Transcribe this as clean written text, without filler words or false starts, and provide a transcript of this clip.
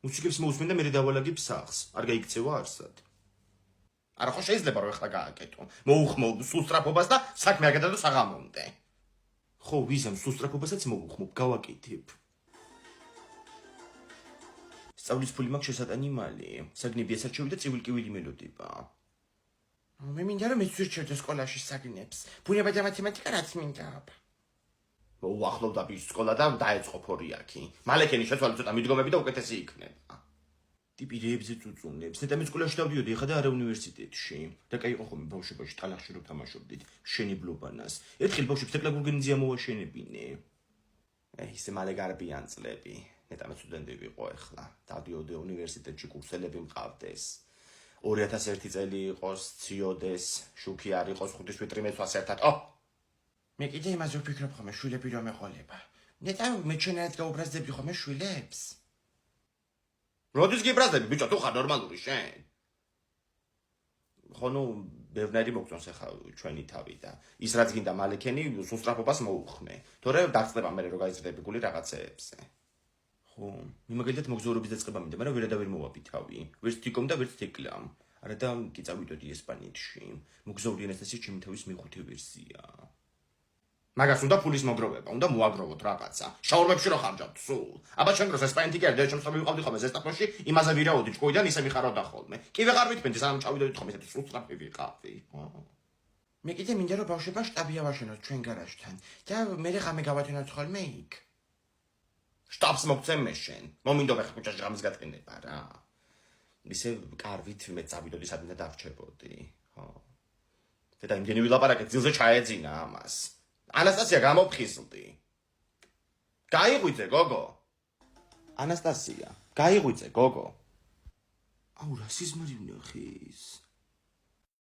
მუსიკებს მოусმენ და მე დავალაგებ სახს. არ გაიქცევა არსად. არა ხო შეიძლება რომ ეხლა გააკეთო. მოუხმობ სუსტრაფობას და საქმე არ გადადო საღამომდე. ხო, ვიზამ სუსტრაფობასაც მოუხმობ, გავაკეთებ. სწავლის ფული მაქვს შესატანი მალე. საგნები ესარჩევი და წივილ-კივილი მელოდება. მე მინდა რომ მეც ვირჩევდე სკოლაში საგნებს. ბუნება და მათემატიკა რაც მინდა. უახლოვდა ბიჭს სკოლა და დაეწყო ფორიაკი. მალეკენი შეცვალე ცოტა მიდგომები და უკეთესი იქნება. ტიპირებზე წუწუნებს. ნეტამე სკოლაში დავდიოდი ხა და არა უნივერსიტეტში. და კაი იყო ხოლმე ბავშვობაში ტალახში რო თამაშობდით. მშენებლობანას. ერთხელ ბავშვებს ეკლებურგენიზია მოვაშენებინე. ისე მალე გარბიან წლები. ნეტამე სტუდენტი ვიყო ახლა. დავდიოდი უნივერსიტეტში კურსელები მყავდეს. 2001 წელი იყოს, ციოდეს, შუქი არ იყოს, 5 თვე ტრიმესტრს ერთად. მე კიდე იმაზე ვფიქრობ ხოლმე, შვილები რომ ეყოლება. ნეტა მე ჩვენერად გაუბრაზდებდი ხოლმე შვილებს. როდის გიბრაზდები, ბიჭო, თუ ხარ ნორმალური შენ? ხო, ბევრნაირი მოგწონს ახლა ჩვენი თავი და ის რაც გინდა მალეკენი სუსტრაფობას მოუხმე. თორე დაგწდება მე რომ გაიზრდები გული რაღაცეებზე. ხო, მიმაგალითად მოგზაურობის დაწყება მინდა, მაგრამ ვერადავერ მოვაბი თავი. ვერც თიკომ და ვერც თეკლამ. არა და კი წავიდოდი ესპანეთში. მოგზაური ანასტასია ჩემი თავის მეხუთე ვერსია. მაგას უნდა ფულის მოგროვება, უნდა მოაგროვოთ რაღაცა. შაურმებში რო ხარჯავთ სულ. აბა ჩვენ დროს ესპანეთი კი არ და ჩემს თავი ვიყავდი ხოლმე ზესტაფონში, იმაზე ვირაოდი ჭკუიდან ისე მიხარავდა ხოლმე. კი ვეღარ ვიტყენდი, სანამ ჩავიდოდით ხოლმე ესეთი სუსტრაფი ვიყავი. მე კიდე მინდა რომ ბავშვებმა შტაბი ავაშენოთ ჩვენ გარაჟთან და მე ღამე გავათენოთ ხოლმე იქ. შტაბს მოგცემ მე შენ. მომინდო მე ხუჭაში ღამის გატყინება რა. ისე კარვით მე წავიდოდი სადმე დავრჩებოდი. ხო. და იმდენი ვილაპარაკეთ, ძილზე ჩაეძინა ამას. ანასტასია გამოფხიზლდი. გაიღვიძე გოგო. ანასტასია, გაიღვიძე გოგო. აუ რა სიზმარი ვნახის.